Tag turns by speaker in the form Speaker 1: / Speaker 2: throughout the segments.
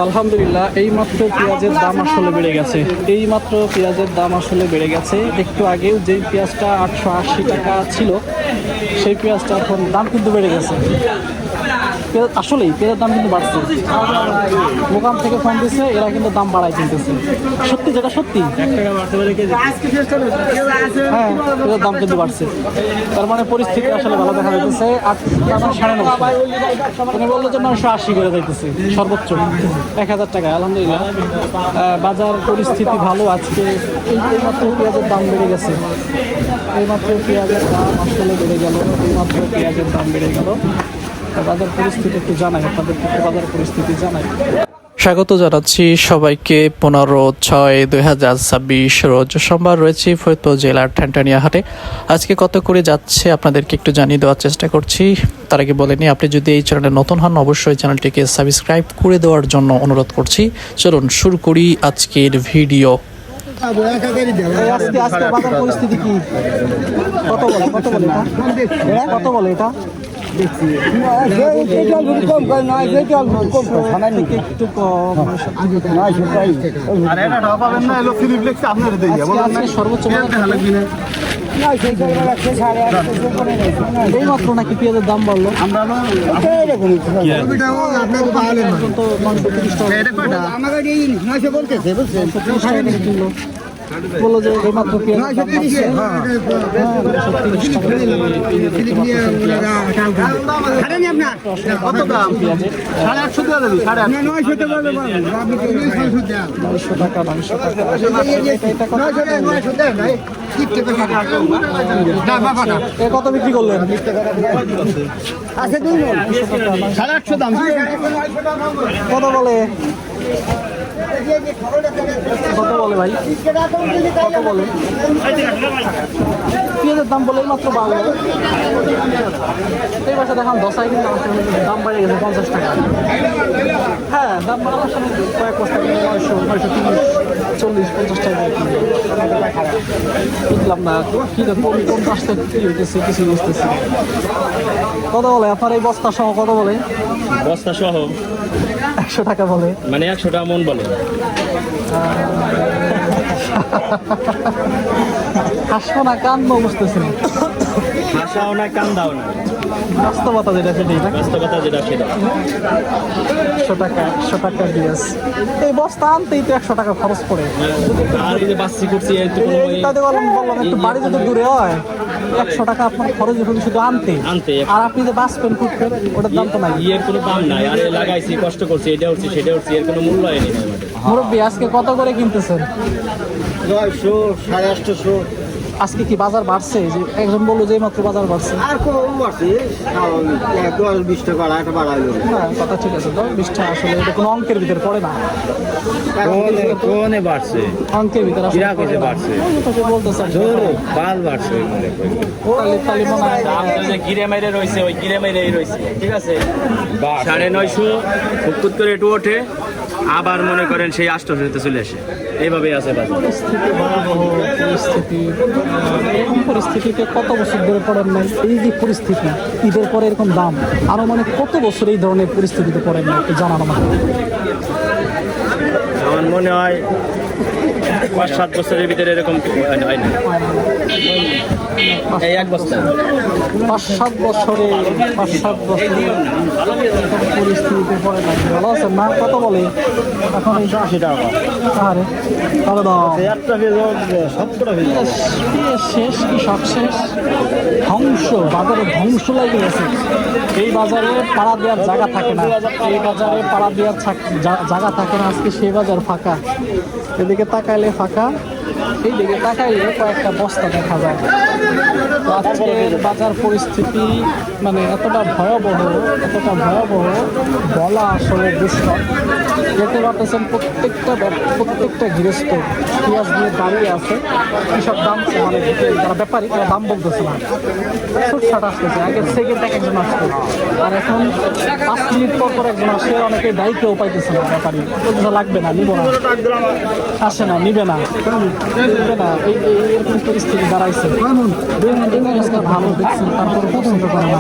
Speaker 1: আলহামদুলিল্লাহ, এইমাত্র পেঁয়াজের দাম আসলে বেড়ে গেছে। এইমাত্র পেঁয়াজের দাম আসলে বেড়ে গেছে। একটু আগেও যেই পেঁয়াজটা 880 টাকা ছিল, সেই পেঁয়াজটা এখন দাম কিন্তু বেড়ে গেছে। আসলেই পেঁয়াজের দাম কিন্তু বাড়ছে। দোকান থেকে ফোন দিচ্ছে, এরা কিন্তু দাম বাড়ায় কিনতেছে। সত্যি, যেটা সত্যি 1 টাকা বাড়তে পারে কেজি। হ্যাঁ, পেঁয়াজের দাম কিন্তু বাড়ছে। তার মানে পরিস্থিতি আসলে ভালো দেখা যাইতেছে। 950 বললো যে 980 করে যাইতেছে সর্বোচ্চ 1000 টাকা। আলহামদুলিল্লাহ, বাজার পরিস্থিতি ভালো আজকে। এইমাত্র পেঁয়াজের দাম বেড়ে গেছে। এইমাত্র পেঁয়াজের দাম আসলে বেড়ে গেল। এইমাত্র পেঁয়াজের দাম বেড়ে গেল। বাজার পরিস্থিতি একটু জানাই, আপনাদের বাজার পরিস্থিতি জানাই।
Speaker 2: স্বাগত জানাচ্ছি সবাইকে। 15/6/2026 রোজ সোমবার রয়েছে ফরিদপুর জেলার ঠ্যান্টানিয়া হাটে। আজকে কত করে যাচ্ছে আপনাদেরকে একটু জানিয়ে দেওয়ার চেষ্টা করছি। তার আগে বলে নিই, আপনি যদি এই চ্যানেলে নতুন হন অবশ্যই চ্যানেলটিকে সাবস্ক্রাইব করে দেওয়ার জন্য অনুরোধ করছি। চলুন শুরু করি আজকের ভিডিও।
Speaker 1: আজকে বাজার পরিস্থিতি কি? কত বলে কত বলে এটা? একটু কম, সর্বোচ্চ এই মাত্র নাকি পেঁয়াজের দাম বাড়লো। বললো যে এই মাত্র পেঁয়াজ কত বিক্রি করলেন? কত বলে? কত বলে ভাই? কত বলে? পেঁয়াজের দাম বলে মাত্র বাড়লো। এই মাসে দেখান দশায় কিন্তু দাম বেড়ে গেছে 50 টাকা। হ্যাঁ, দাম বাড়ানোর সময় কয়েক বস্তা 900, 930, 40, 50 টাকা বুঝলাম না কি কোন কাজটা কি হইতেছে, কিছু বুঝতেছি। কত বলে আপনার এই বস্তা সহ? কত বলে
Speaker 3: বস্তা সহ?
Speaker 1: 100 টাকা বলে।
Speaker 3: মানে 100 টাকা মন বলে?
Speaker 1: হাসবো না কান্দবো বুঝতেছি না।
Speaker 3: হাসাও না কান্দাও না,
Speaker 1: বাস্তবতা যেটা সেটাই না।
Speaker 3: বাস্তবতা যেটা সেটা।
Speaker 1: 100 টাকা দিয়েছে। এই বস্তা আনতেই তো 100 টাকা খরচ পড়ে।
Speaker 3: আর এই যে বাসি করছি
Speaker 1: বললাম একটু বাড়ি যদি দূরে হয় 100 টাকা আপনার খরচ শুধু আনতে। আর আপনি যে বাস পেন ফুটবেন ওটার দাম তো নাই।
Speaker 3: এর কোনো দাম নাই। আরে লাগাইছি, কষ্ট করছি, এটা হচ্ছে সেটা হচ্ছে, এর কোনো মূল্য হয়নি।
Speaker 1: মুরব্বী আজকে কত করে কিনতেছেন?
Speaker 4: 900, 850।
Speaker 1: আজকে কি বাজার বাড়ছে? যে একজন বললো যে মাত্র বাজার বাড়ছে।
Speaker 4: আর কম বাড়ছে, 10-20 টাকা বাড়াইলো।
Speaker 1: হ্যাঁ, কথা ঠিক আছে। 10-20 টাকা আসলে এটা কোনো অঙ্কের ভিতরে পড়ে না।
Speaker 3: কোনে বাড়ছে?
Speaker 1: অঙ্কের ভিতরে
Speaker 3: বাড়ছে
Speaker 1: বলতেছে
Speaker 3: বাল বাড়ছে। গিরে মেরে রয়েছে, ওই গিরে মেরেই রয়েছে। ঠিক আছে, 950 ফুটফুট করে একটু ওঠে, আবার মনে করেন সেই 800-তে চলে আসে। এইভাবেই আছে
Speaker 1: পরিস্থিতিতে কত বছর ধরে পড়েন নাই? এই যে পরিস্থিতি, ঈদের পরে এরকম দাম, আরো মানে কত বছর এই ধরনের পরিস্থিতিতে পড়েন না একটু জানানো আমাকে।
Speaker 3: আমার মনে হয় 5-7 বছরের ভিতরে এরকম হয় না। এই 1 বছর
Speaker 1: 5-7 বছরে 5-7 বছরে পরিস্থিতিতে পড়ে না। ভালো আছেন না? কত বলে এখন?
Speaker 4: 80 টাকা।
Speaker 1: আরে ভালো দাম। শেষ কি সব শেষ? ধ্বংস, বাজারে ধ্বংস লাগে গেছে। এই বাজারে পাড়া দেওয়ার জায়গা থাকে না। এই বাজারে পাড়া দেওয়ার জায়গা থাকে না। আজকে সেই বাজার ফাঁকা। এদিকে তাকাইলে ফাঁকা, এইদিকে তাকাইলে কয়েকটা বস্তা দেখা যায়। তো আজকের বাজার পরিস্থিতি মানে এতটা ভয়াবহ বলা আসলে দুষ্কর। দেখতে পাচ্ছেন প্রত্যেকটা গৃহস্থ পেঁয়াজ দিয়ে দাঁড়িয়ে আছে। কৃষক দাম মানে যারা ব্যাপারী তারা দাম বলতেছে না, ছুটছাট আসতেছে। আগের সেকেন্ড একজন আসতো, আর এখন 5 মিনিট পর একজন আসে। অনেকে দায়িত্বও পাইতেছে না ব্যাপারী, বলতেছে লাগবে না, নিব না, আসে না, নিবে না। না এরকম পরিস্থিতি দাঁড়াইছে এই পেঁয়াজটা ভালো দেখছেন তারপরে পছন্দ করে না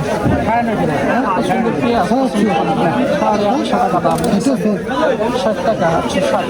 Speaker 1: পছন্দ পেঁয়াজ পছন্দ করে না 150 টাকা দাম 60 টাকা 160